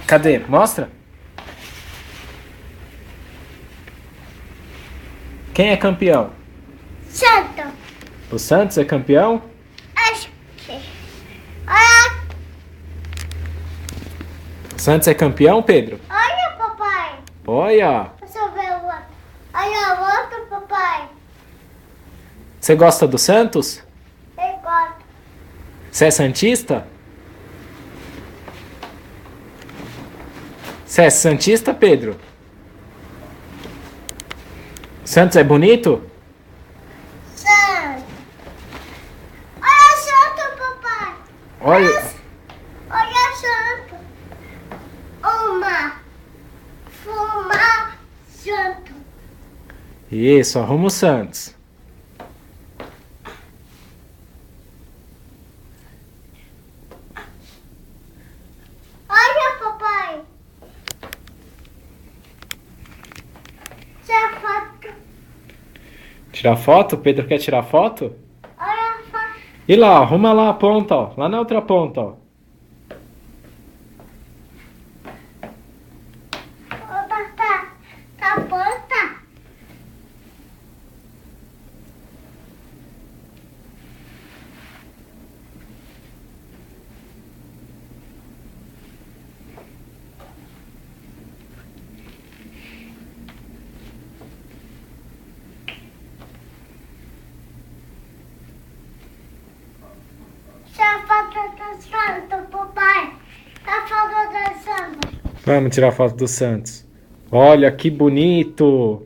Cadê? Mostra. Quem é campeão? Santo. O Santos é campeão? Acho que. Olha, O Santos é campeão, Pedro? olha, papai. Olha! Deixa eu ver o outro. Olha o outro, papai. Você gosta do Santos? Eu gosto. Você é santista? Você é santista, Pedro? Santos é bonito? Santo. Olha santo, papai. Olha. Olha santo. Fumar santo. Isso, arruma o Santos. Olha, papai. Tira foto. Tirar foto? Pedro quer tirar foto? Olha a foto. E lá, arruma lá a ponta, ó. Lá na outra ponta, ó. Tá pronta? Tira foto do santo, papai. Tá foto do santo. Vamos tirar foto do Santos. Olha que bonito!